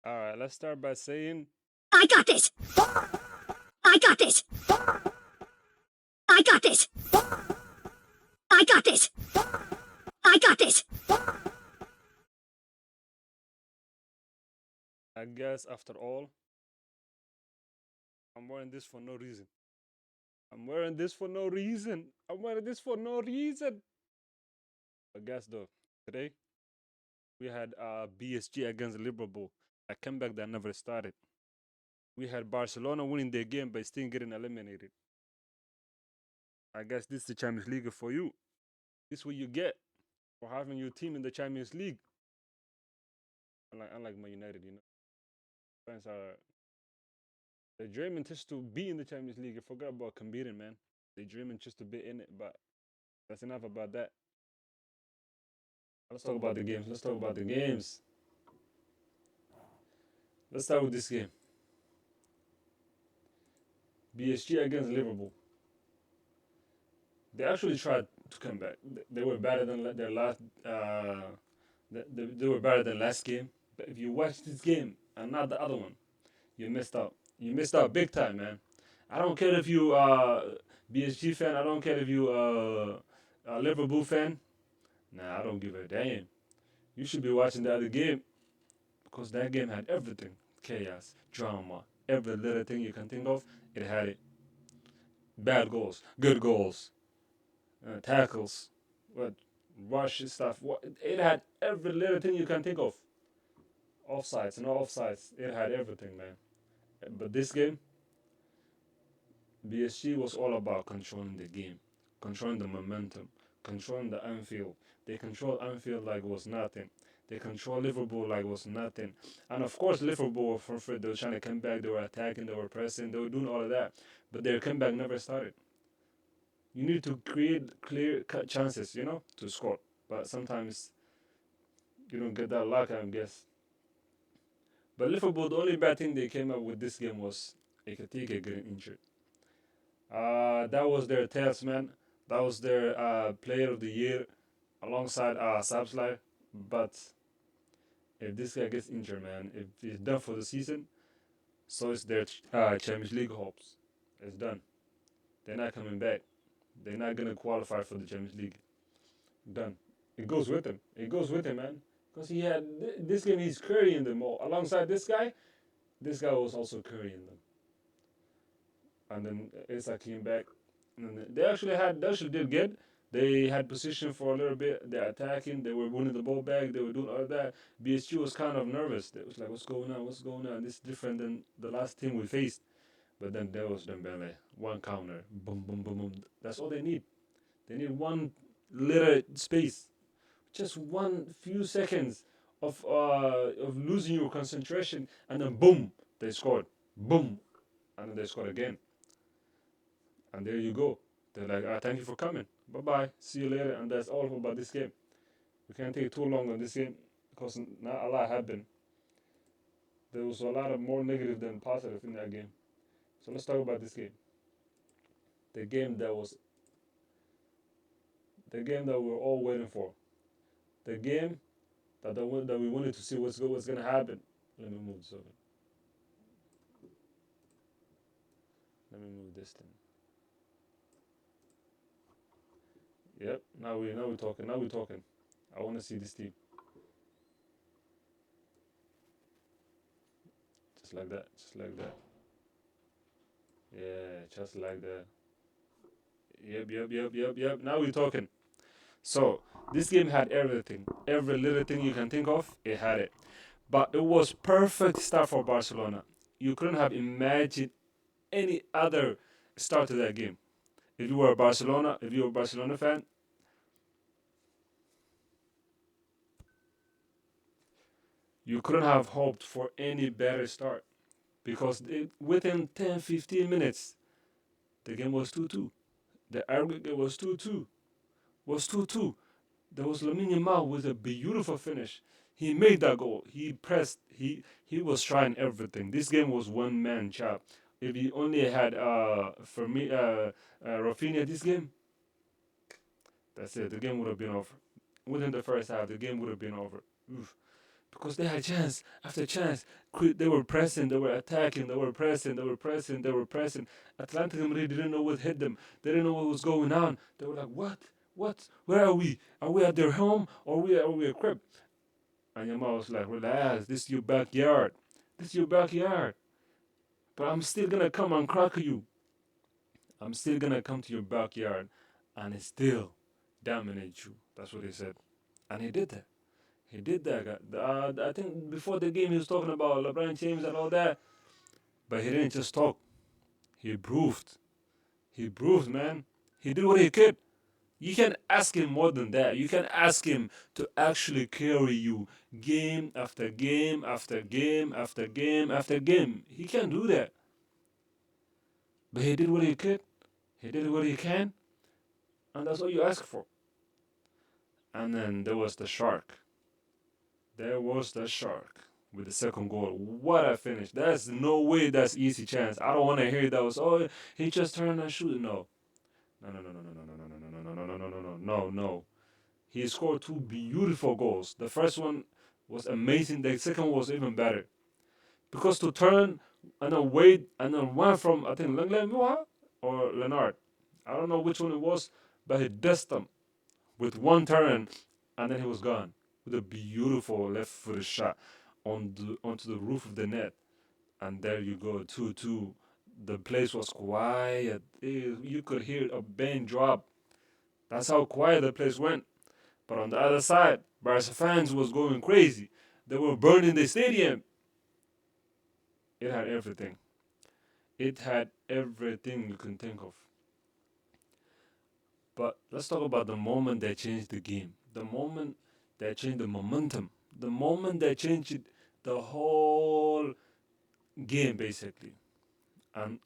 All right, let's start by saying I got this. I got this. I got this. I got this. I got this. I guess after all, I'm wearing this for no reason. I'm wearing this for no reason. I'm wearing this for no reason. But guess though, today we had BSG against Liverpool, a comeback that never started. We had Barcelona winning their game but still getting eliminated. I guess this is the Champions League for you. This is what you get for having your team in the Champions League. Unlike Man United, fans are they're dreaming just to be in the Champions League. You forgot about competing, man. They're dreaming just to be in it, but that's enough about that. Let's talk about the games. Let's talk about the games. Let's start with this game. BSG against Liverpool. They actually tried to come back. They were better than their last. They were better than last game. But if you watch this game and not the other one, you missed out. You missed out big time, man. I don't care if you BSG fan. I don't care if you Liverpool fan. Nah, I don't give a damn. You should be watching the other game because that game had everything: chaos, drama, every little thing you can think of. It had it. Bad goals, good goals, tackles, what rush stuff. What it had every little thing you can think of. Offsides, no offsides. It had everything, man. But this game, BSG was all about controlling the game, controlling the momentum, controlling the Anfield. They controlled Anfield like it was nothing. They controlled Liverpool like it was nothing. And of course, Liverpool were for free. They were trying to come back. They were attacking. They were pressing. They were doing all of that. But their comeback never started. You need to create clear cut chances, to score. But sometimes you don't get that luck, I guess. But Liverpool, the only bad thing they came up with this game was Ekatike getting injured. That was their talisman. That was their player of the year alongside Sabslai. But if this guy gets injured, man, if he's done for the season, so is their Champions League hopes. It's done. They're not coming back. They're not gonna qualify for the Champions League. Done. It goes with him. It goes with him, man. Because he had this game, he's carrying them all. Alongside this guy, was also carrying them. And then Isak came back. And they actually did good. They had position for a little bit. They're attacking. They were winning the ball back. They were doing all that. BSG was kind of nervous. They was like, "What's going on? What's going on?" This is different than the last team we faced. But then there was Dembele, one counter, boom, boom, boom, boom. That's all they need. They need one little space, just one few seconds of losing your concentration, and then boom, they scored. Boom, and then they scored again. And there you go. They're like, thank you for coming. Bye bye. See you later. And that's all about this game. We can't take too long on this game because not a lot happened. There was a lot of more negative than positive in that game. So let's talk about this game. The game that was the game that we were all waiting for. The game that we wanted to see what's gonna happen. Let me move this over. Let me move this thing. Yep. Now we're talking. Now we're talking. I want to see this team. Just like that. Just like that. Yeah, just like that. Yep. Now we're talking. So this game had everything, every little thing you can think of, it had it. But it was perfect start for Barcelona. You couldn't have imagined any other start to that game. If you were a Barcelona fan, you couldn't have hoped for any better start because within 10, 15 minutes, the game was 2-2. The aggregate was 2-2. Was 2-2. There was Lamine Yamal with a beautiful finish. He made that goal. He pressed. He was trying everything. This game was one man job. If he only had for me Rafinha this game, that's it. The game would have been over. Within the first half, the game would have been over. Oof. because they had chance after chance. They were pressing, they were attacking, they were pressing, they were pressing, they were pressing. Atletico Madrid didn't know what hit them. They didn't know what was going on. They were like, what? What? Where are we? Are we at their home or are we a crib? And Yamal was like, relax, this is your backyard. This is your backyard. But I'm still gonna come and crack you. I'm still gonna come to your backyard and still dominate you. That's what he said. And he did that. He did that. I think before the game he was talking about LeBron James and all that. But he didn't just talk. He proved. He proved, man. He did what he could. You can ask him more than that. You can ask him to actually carry you game after game after game after game after game. He can do that. But he did what he could. He did what he can. And that's all you ask for. And then there was the shark. There was the shark with the second goal. What a finish. That's no way that's easy chance. I don't want to hear that was, oh, he just turned and shoot. No. No, no, no, no, no, no, no, no, no, no, no, no, no, no, no, no. He scored two beautiful goals. The first one was amazing. The second was even better. Because to turn and then wait and then run from, I think, Lenglen or Leonard. I don't know which one it was, but he dissed them with one turn and then he was gone with a beautiful left footed shot onto the roof of the net. And there you go, 2-2. The place was quiet. You could hear a pin drop. That's how quiet the place went. But on the other side, Barca fans was going crazy. They were burning the stadium. It had everything. It had everything you can think of. But let's talk about the moment that changed the game. The moment that changed the momentum. The moment that changed the whole game, basically. And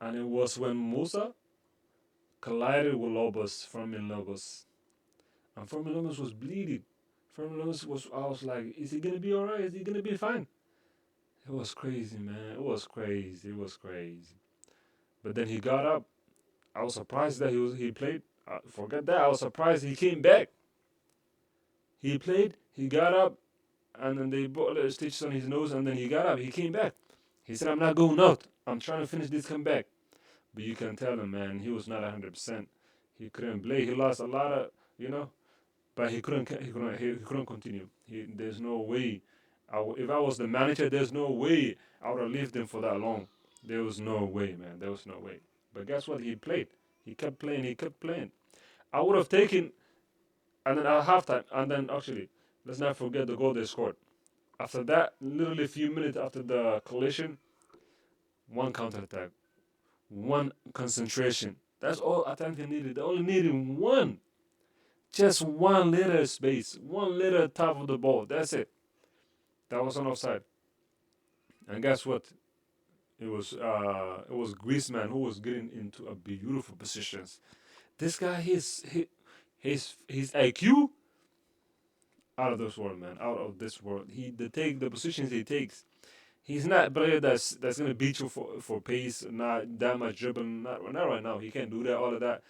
it was when Musa collided with Lobos, Fermin Lobos. And Fermin Lobos was bleeding. Fermin Lobos I was like, is he gonna be alright? Is he gonna be fine? It was crazy, man. It was crazy. It was crazy. But then he got up. I was surprised that he played. Forget that. I was surprised he came back. He played. He got up, and then they put stitches on his nose, and then he got up. He came back. He said, "I'm not going out. I'm trying to finish this comeback." But you can tell him, man, he was not 100%. He couldn't play. He lost a lot of, but he couldn't. He couldn't continue. There's no way. If I was the manager, there's no way I would have left him for that long. There was no way, man. There was no way. But guess what? He played. He kept playing. He kept playing. I would have taken, and then at halftime, and then actually, let's not forget the goal they scored. After that, literally a few minutes after the collision, one counterattack, one concentration. That's all Atlanta needed. They only needed one. Just one little space, one little top of the ball. That's it. That was on offside. And guess what? It was Griezmann who was getting into a beautiful positions. This guy, his IQ out of this world, man, out of this world. The positions he takes. He's not a player that's gonna beat you for pace, not that much dribbling, not right now. He can't do that, all of that.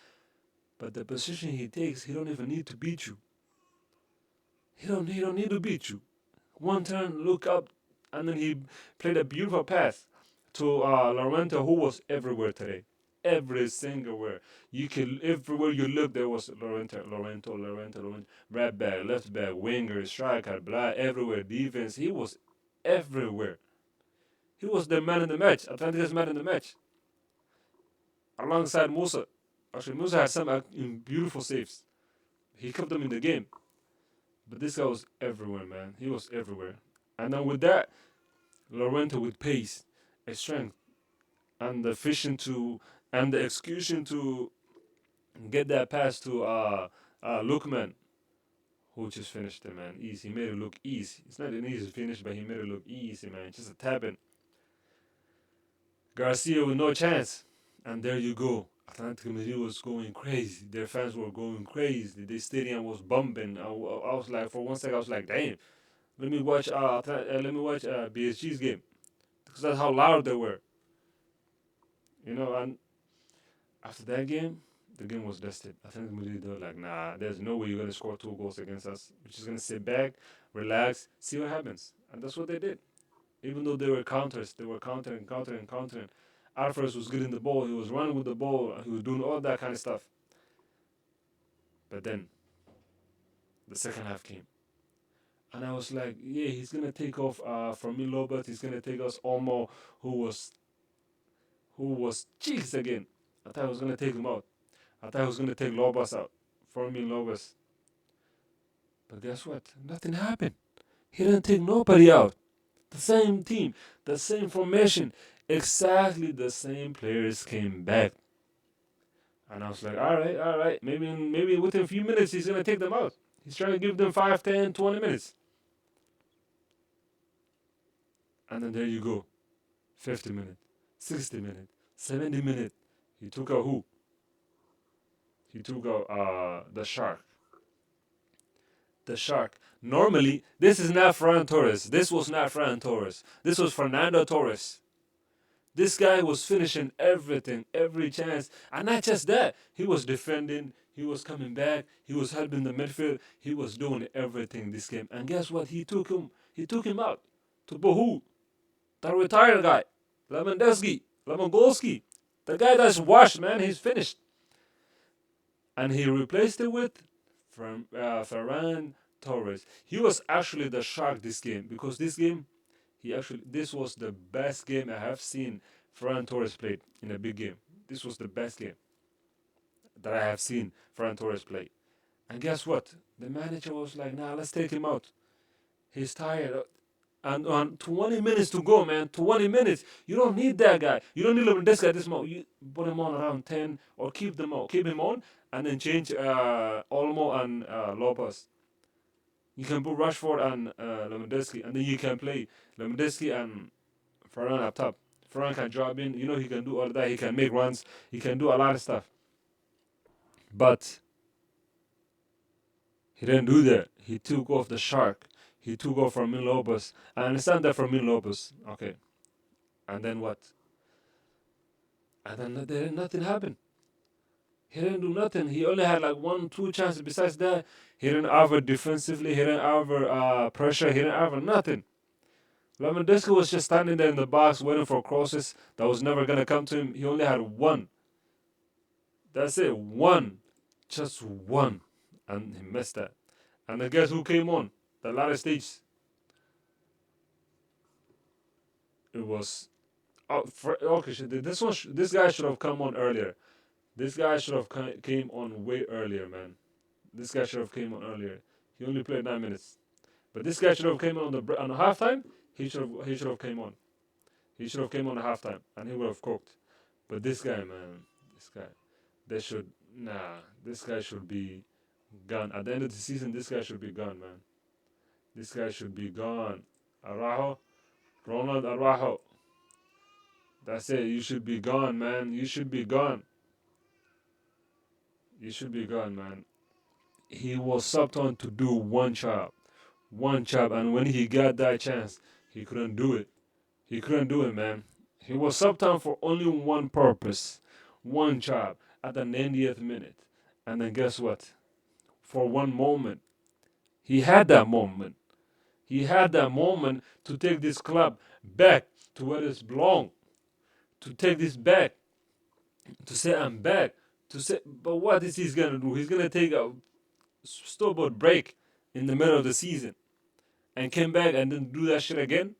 But the position he takes, he don't even need to beat you. He don't need to beat you. One turn, look up, and then he played a beautiful pass to Lorente, who was everywhere today. Every single where. Everywhere you look, there was Lorente. Right back, left back, winger, striker, blah, everywhere. Defense, he was everywhere. He was the man in the match. Atlantica's man in the match. Alongside Musa. Actually, Musa had some beautiful saves. He kept them in the game. But this guy was everywhere, man. He was everywhere. And then with that, Lorente with pace, a strength, and the vision and the execution to get that pass to Lookman, who just finished it, man. Easy. He made it look easy. It's not an easy finish, but he made it look easy, man. Just a tap in. Garcia with no chance. And there you go. Atlético Madrid was going crazy. Their fans were going crazy. The stadium was bumping. I was like, for one second, I was like, damn. Let me watch. BSG's game because that's how loud they were. And after that game, the game was dusted. Atletico Madrid, they were like, nah, there's no way you're going to score 2 goals against us. We're just going to sit back, relax, see what happens. And that's what they did. Even though they were counters, they were countering. Alvarez was getting the ball, he was running with the ball, he was doing all that kind of stuff. But then the second half came. And I was like, yeah, he's gonna take off from me Lobert, he's gonna take us Olmo, who was cheeks again. I thought I was gonna take him out. I thought I was gonna take Lobas out. For me Lobas. But guess what? Nothing happened. He didn't take nobody out. The same team, the same formation, exactly the same players came back. And I was like, all right. Maybe within a few minutes he's gonna take them out. He's trying to give them 5, 10, 20 minutes. And then there you go. 50 minutes, 60 minutes, 70 minutes. He took out who? He took out the Shark. The Shark. Normally, this is not Ferran Torres. This was not Ferran Torres. This was Fernando Torres. This guy was finishing everything, every chance. And not just that, he was defending, he was coming back, he was helping the midfield, he was doing everything this game. And guess what? He took him out. To who? The retired guy. Lewandowski. The guy that's washed, man, he's finished. And he replaced it with Ferran Torres. He was actually the shark this game, because this was the best game I have seen Ferran Torres played in a big game. This was the best game that I have seen Ferran Torres play. And guess what? The manager was like, nah, let's take him out. He's tired. And on 20 minutes to go, man. 20 minutes. You don't need that guy. You don't need Lewandowski at this moment. You put him on around 10 or keep him on, and then change Olmo and Lopez. You can put Rashford and Lewandowski, and then you can play Lewandowski and Ferran up top. Ferran can drop in. He can do all that. He can make runs. He can do a lot of stuff. But he didn't do that. He took off the shark. He took off Fermin Lopez. I understand that Fermin Lopez. Okay. And then what? And then nothing happened. He didn't do nothing. He only had like 1, 2 chances. Besides that, he didn't offer defensively. He didn't offer pressure. He didn't offer nothing. Lewandowski was just standing there in the box waiting for crosses that was never going to come to him. He only had one. That's it. One. Just one. And he missed that. And then guess who came on? The latter stage. It was... this guy should have come on earlier. This guy should have came on way earlier, man. This guy should have came on earlier. He only played 9 minutes. But this guy should have came on the halftime. He should have came on. He should have came on the halftime, and he would have cooked. But this guy, man, this guy should be gone. At the end of the season, this guy should be gone, man. This guy should be gone. Ronald Araujo. That's it. You should be gone, man. You should be gone. You should be gone, man. He was subbed on to do one job, and when he got that chance, he couldn't do it. He couldn't do it, man. He was subbed on for only one purpose, one job, at the 90th minute. And then guess what? For one moment, he had that moment. He had that moment to take this club back to where it belongs. To take this back. To say, I'm back. But what is he going to do? He's going to take a store-bought break in the middle of the season and came back and then do that shit again?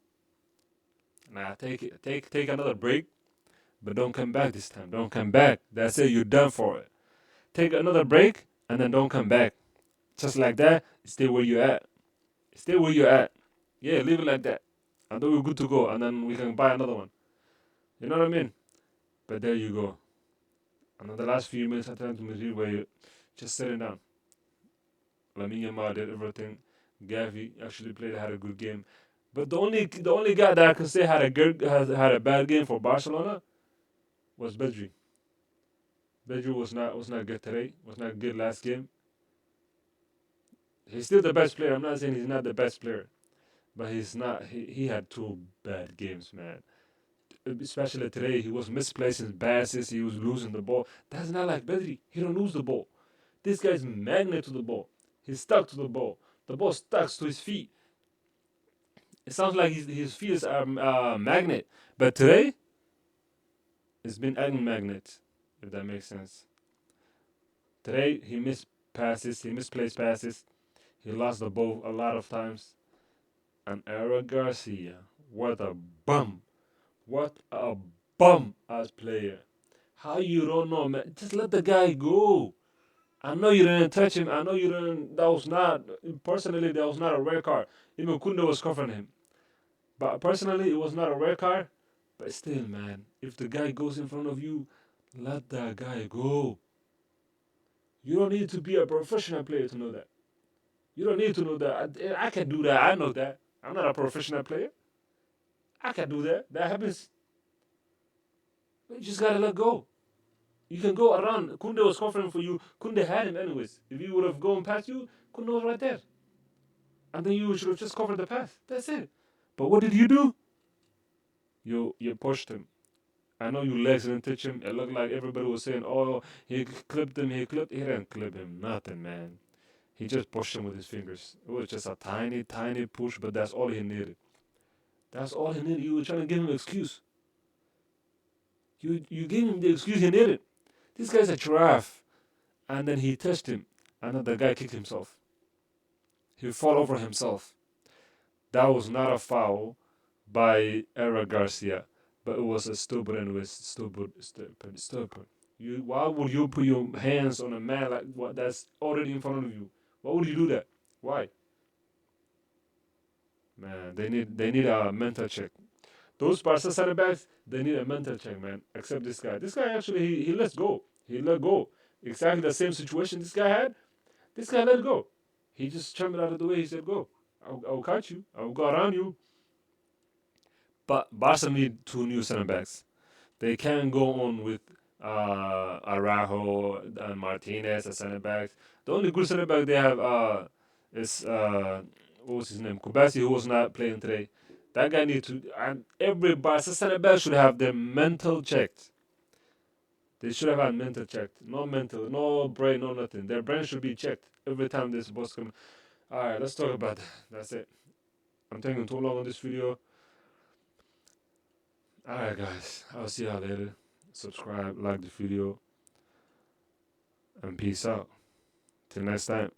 Nah, take another break, but don't come back this time. Don't come back. That's it. You're done for it. Take another break and then don't come back. Just like that, stay where you're at. Stay where you're at. Yeah, leave it like that. And then we're good to go. And then we can buy another one. You know what I mean? But there you go. And in the last few minutes, I turned to Madrid where you're just sitting down. Lamine Yamal did everything. Gavi actually had a good game. But the only guy that I can say had a bad game for Barcelona was Pedri. Pedri was not good today. Was not good last game. He's still the best player. I'm not saying he's not the best player, but he's not. He had 2 bad games, man. especially today, he was misplacing passes. He was losing the ball. That's not like Pedri. He don't lose the ball. This guy's magnet to the ball. He's stuck to the ball. The ball stuck to his feet. It sounds like his feet is a magnet. But today, it's been magnet, if that makes sense. Today, he missed passes. He misplaced passes. He lost the ball a lot of times. And Eric Garcia, what a bum. What a bum as player. How you don't know, man? Just let the guy go. I know you didn't touch him. I know you didn't. That was not, personally, that was not a red card. Even Kunde was covering him. But personally, it was not a red card. But still, man, if the guy goes in front of you, let that guy go. You don't need to be a professional player to know that. You don't need to know that. I can do that. I know that. I'm not a professional player. I can do that. That happens. You just gotta let go. You can go around. Kunde was covering for you. Kunde had him anyways. If he would have gone past you, Kunde was right there. And then you should have just covered the pass. That's it. But what did you do? You pushed him. I know you legs didn't touch him. It looked like everybody was saying, "Oh, he clipped him. He clipped." He didn't clip him. Nothing, man. He just pushed him with his fingers. It was just a tiny, tiny push, but that's all he needed. That's all he needed. You were trying to give him an excuse. You gave him the excuse he needed. This guy's a giraffe. And then he touched him. And then the guy kicked himself. He fell over himself. That was not a foul by Eric Garcia, but it was a stupid and was stupid. Why would you put your hands on a man like what that's already in front of you? Why would you do that? Why? Man, they need a mental check. Those Barca center backs, they need a mental check, man. Except this guy. This guy actually he lets go. He let go. Exactly the same situation this guy had. This guy let go. He just turned it out of the way. He said, "Go. I'll catch you. I'll go around you." But Barca need two new center backs. They can't go on with Araujo and Martinez as center backs. The only good center back they have is what was his name? Kubasi, who was not playing today. That guy needs to. And every Barca center back should have their mental checked. They should have had mental checked. No mental, no brain, no nothing. Their brain should be checked every time this boss comes. All right, let's talk about that. That's it. I'm taking too long on this video. Alright guys, I'll see y'all later. Subscribe, like the video, and peace out. Till next time.